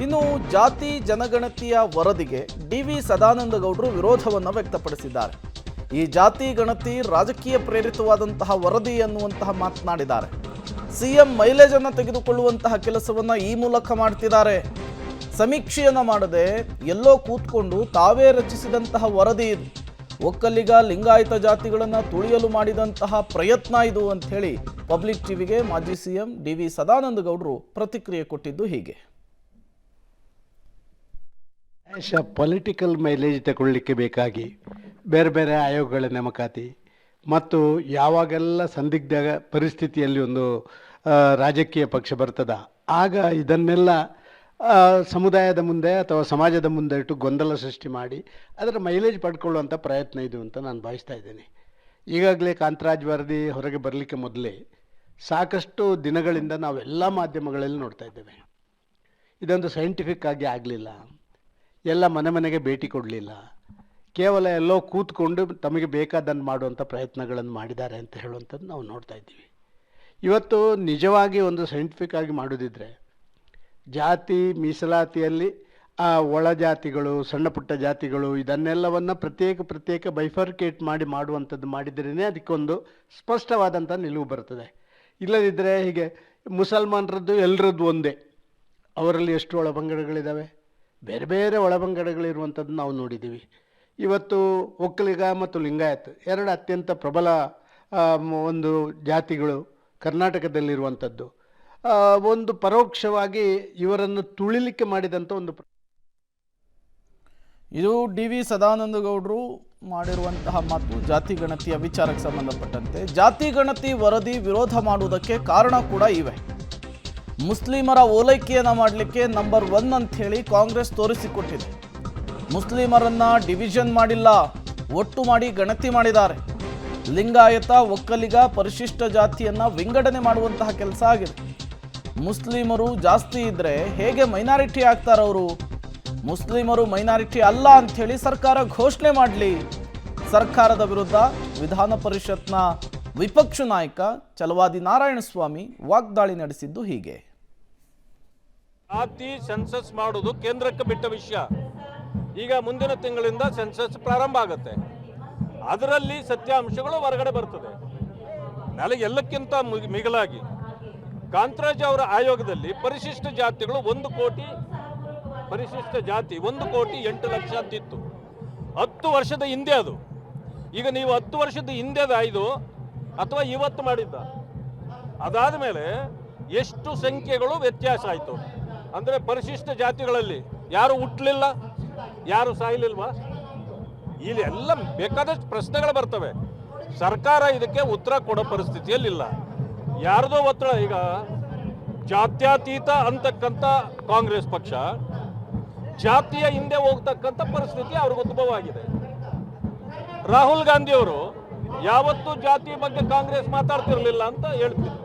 ಇನ್ನು ಜಾತಿ ಜನಗಣತಿಯ ವರದಿಗೆ ಡಿ.ವಿ. ಸದಾನಂದ ಗೌಡರು ವಿರೋಧವನ್ನು ವ್ಯಕ್ತಪಡಿಸಿದ್ದಾರೆ. ಈ ಜಾತಿ ಗಣತಿ ರಾಜಕೀಯ ಪ್ರೇರಿತವಾದಂತಹ ವರದಿ ಅನ್ನುವಂತಹ ಮಾತನಾಡಿದ್ದಾರೆ. ಸಿಎಂ ಮೈಲೇಜ್ ಅನ್ನು ತೆಗೆದುಕೊಳ್ಳುವಂತಹ ಕೆಲಸವನ್ನ ಈ ಮೂಲಕ ಮಾಡ್ತಿದ್ದಾರೆ. ಸಮೀಕ್ಷೆಯನ್ನ ಮಾಡದೆ ಎಲ್ಲೋ ಕೂತ್ಕೊಂಡು ತಾವೇ ರಚಿಸಿದಂತಹ ವರದಿ ಇದು. ಒಕ್ಕಲಿಗ ಲಿಂಗಾಯತ ಜಾತಿಗಳನ್ನು ತುಳಿಯಲು ಮಾಡಿದಂತಹ ಪ್ರಯತ್ನ ಇದು ಅಂತ ಹೇಳಿ ಪಬ್ಲಿಕ್ ಟಿವಿಗೆ ಮಾಜಿ ಸಿಎಂ ಡಿ.ವಿ. ಸದಾನಂದ ಗೌಡರು ಪ್ರತಿಕ್ರಿಯೆ ಕೊಟ್ಟಿದ್ದು ಹೀಗೆ. ಪೊಲಿಟಿಕಲ್ ಮೈಲೇಜ್ ತಗೊಳ್ಳಿಕ್ಕೆ ಬೇಕಾಗಿ ಬೇರೆ ಬೇರೆ ಆಯೋಗಗಳ ನೇಮಕಾತಿ ಮತ್ತು ಯಾವಾಗೆಲ್ಲ ಸಂದಿಗ್ಧ ಪರಿಸ್ಥಿತಿಯಲ್ಲಿ ಒಂದು ರಾಜಕೀಯ ಪಕ್ಷ ಬರ್ತದ ಆಗ ಇದನ್ನೆಲ್ಲ ಸಮುದಾಯದ ಮುಂದೆ ಅಥವಾ ಸಮಾಜದ ಮುಂದೆ ಇಟ್ಟು ಗೊಂದಲ ಸೃಷ್ಟಿ ಮಾಡಿ ಅದರ ಮೈಲೇಜ್ ಪಡ್ಕೊಳ್ಳುವಂಥ ಪ್ರಯತ್ನ ಇದು ಅಂತ ನಾನು ಭಾವಿಸ್ತಾ ಇದ್ದೇನೆ. ಈಗಾಗಲೇ ಕಾಂತರಾಜ್ ವರದಿ ಹೊರಗೆ ಬರಲಿಕ್ಕೆ ಮೊದಲೇ ಸಾಕಷ್ಟು ದಿನಗಳಿಂದ ನಾವೆಲ್ಲ ಮಾಧ್ಯಮಗಳಲ್ಲಿ ನೋಡ್ತಾ ಇದ್ದೇವೆ. ಇದೊಂದು ಸೈಂಟಿಫಿಕ್ ಆಗಿ ಆಗಲಿಲ್ಲ, ಎಲ್ಲ ಮನೆ ಮನೆಗೆ ಭೇಟಿ ಕೊಡಲಿಲ್ಲ, ಕೇವಲ ಎಲ್ಲೋ ಕೂತ್ಕೊಂಡು ತಮಗೆ ಬೇಕಾದನ್ನು ಮಾಡುವಂಥ ಪ್ರಯತ್ನಗಳನ್ನು ಮಾಡಿದ್ದಾರೆ ಅಂತ ಹೇಳುವಂಥದ್ದು ನಾವು ನೋಡ್ತಾ ಇದ್ದೀವಿ. ಇವತ್ತು ನಿಜವಾಗಿ ಒಂದು ಸೈಂಟಿಫಿಕ್ ಆಗಿ ಮಾಡೋದಿದ್ದರೆ ಜಾತಿ ಮೀಸಲಾತಿಯಲ್ಲಿ ಆ ಒಳ ಜಾತಿಗಳು ಸಣ್ಣ ಪುಟ್ಟ ಜಾತಿಗಳು ಇದನ್ನೆಲ್ಲವನ್ನು ಪ್ರತ್ಯೇಕ ಬೈಫರ್ಕೇಟ್ ಮಾಡುವಂಥದ್ದು ಮಾಡಿದ್ರೇ ಅದಕ್ಕೊಂದು ಸ್ಪಷ್ಟವಾದಂಥ ನಿಲುವು ಬರ್ತದೆ. ಇಲ್ಲದಿದ್ದರೆ ಹೀಗೆ ಮುಸಲ್ಮಾನರದ್ದು ಎಲ್ಲರದ್ದು ಒಂದೇ, ಅವರಲ್ಲಿ ಎಷ್ಟು ಒಳಪಂಗಡಗಳಿದ್ದಾವೆ, ಬೇರೆ ಬೇರೆ ಒಳಪಂಗಡಗಳಿರುವಂಥದ್ದು ನಾವು ನೋಡಿದ್ದೀವಿ. ಇವತ್ತು ಒಕ್ಕಲಿಗ ಮತ್ತು ಲಿಂಗಾಯತ್ ಎರಡು ಅತ್ಯಂತ ಪ್ರಬಲ ಒಂದು ಜಾತಿಗಳು ಕರ್ನಾಟಕದಲ್ಲಿರುವಂಥದ್ದು. ಒಂದು ಪರೋಕ್ಷವಾಗಿ ಇವರನ್ನು ತುಳಿಲಿಕ್ಕೆ ಮಾಡಿದಂಥ ಒಂದು ಇದು ಡಿ.ವಿ. ಸದಾನಂದ ಗೌಡರು ಮಾಡಿರುವಂತಹ ಮಾತು ಜಾತಿ ಗಣತಿಯ ವಿಚಾರಕ್ಕೆ ಸಂಬಂಧಪಟ್ಟಂತೆ. ಜಾತಿ ಗಣತಿ ವರದಿ ವಿರೋಧ ಮಾಡುವುದಕ್ಕೆ ಕಾರಣ ಕೂಡ ಇವೆ. ಮುಸ್ಲಿಮರ ಓಲೈಕೆಯನ್ನು ಮಾಡಲಿಕ್ಕೆ ನಂಬರ್ 1 ಅಂತ ಹೇಳಿ ಕಾಂಗ್ರೆಸ್ ತೋರಿಸಿಕೊಟ್ಟಿದೆ. ಮುಸ್ಲಿಮರನ್ನ ಡಿವಿಷನ್ ಮಾಡಿಲ್ಲ, ಒಟ್ಟು ಮಾಡಿ ಗಣತಿ ಮಾಡಿದ್ದಾರೆ. ಲಿಂಗಾಯತ ಒಕ್ಕಲಿಗ ಪರಿಶಿಷ್ಟ ಜಾತಿಯನ್ನ ವಿಂಗಡಣೆ ಮಾಡುವಂತಹ ಕೆಲಸ ಆಗಿದೆ. ಮುಸ್ಲಿಮರು ಜಾಸ್ತಿ ಇದ್ರೆ ಹೇಗೆ ಮೈನಾರಿಟಿ ಆಗ್ತಾರವರು? ಮುಸ್ಲಿಮರು ಮೈನಾರಿಟಿ ಅಲ್ಲ ಅಂಥೇಳಿ ಸರ್ಕಾರ ಘೋಷಣೆ ಮಾಡಲಿ. ಸರ್ಕಾರದ ವಿರುದ್ಧ ವಿಧಾನ ಪರಿಷತ್ನ ವಿಪಕ್ಷ ನಾಯಕ ಛಲವಾದಿ ನಾರಾಯಣಸ್ವಾಮಿ ವಾಗ್ದಾಳಿ ನಡೆಸಿದ್ದು ಹೀಗೆ. ಜಾತಿ ಸೆನ್ಸಸ್ ಮಾಡುವುದು ಕೇಂದ್ರಕ್ಕೆ ಬಿಟ್ಟ ವಿಷಯ. ಈಗ ಮುಂದಿನ ತಿಂಗಳಿಂದ ಸೆನ್ಸಸ್ ಪ್ರಾರಂಭ ಆಗುತ್ತೆ. ಅದರಲ್ಲಿ ಸತ್ಯಾಂಶಗಳು ಹೊರಗಡೆ ಬರ್ತದೆ. ನನಗೆ ಎಲ್ಲಕ್ಕಿಂತ ಮಿಗಿಲಾಗಿ ಕಾಂತರಾಜ್ ಅವರ ಆಯೋಗದಲ್ಲಿ ಪರಿಶಿಷ್ಟ ಜಾತಿಗಳು 1 ಕೋಟಿ, ಪರಿಶಿಷ್ಟ ಜಾತಿ 1 ಕೋಟಿ 8 ಲಕ್ಷ ಅಂತಿತ್ತು 10 ವರ್ಷದ ಹಿಂದೆ. ಅದು ಈಗ ನೀವು 10 ವರ್ಷದ ಹಿಂದೆದ ಇದು ಅಥವಾ ಇವತ್ತು ಮಾಡಿದ್ದ, ಅದಾದ ಮೇಲೆ ಎಷ್ಟು ಸಂಖ್ಯೆಗಳು ವ್ಯತ್ಯಾಸ ಆಯಿತು. ಅಂದರೆ ಪರಿಶಿಷ್ಟ ಜಾತಿಗಳಲ್ಲಿ ಯಾರು ಹುಟ್ಟಲಿಲ್ಲ, ಯಾರು ಸಾಯಲಿಲ್ವಾ, ಇಲ್ಲಿ ಎಲ್ಲ ಬೇಕಾದಷ್ಟು ಪ್ರಶ್ನೆಗಳು ಬರ್ತವೆ. ಸರ್ಕಾರ ಇದಕ್ಕೆ ಉತ್ತರ ಕೊಡೋ ಪರಿಸ್ಥಿತಿಯಲ್ಲಿಲ್ಲ. ಯಾರ್ದೋ ಒತ್ತಡ, ಈಗ ಜಾತ್ಯತೀತ ಅಂತಕ್ಕಂಥ ಕಾಂಗ್ರೆಸ್ ಪಕ್ಷ ಜಾತಿಯ ಹಿಂದೆ ಹೋಗ್ತಕ್ಕಂಥ ಪರಿಸ್ಥಿತಿ ಅವ್ರಿಗೆ ಉದ್ಭವ ಆಗಿದೆ. ರಾಹುಲ್ ಗಾಂಧಿ ಅವರು ಯಾವತ್ತೂ ಜಾತಿ ಬಗ್ಗೆ ಕಾಂಗ್ರೆಸ್ ಮಾತಾಡ್ತಿರ್ಲಿಲ್ಲ ಅಂತ ಹೇಳ್ತಿದ್ರು.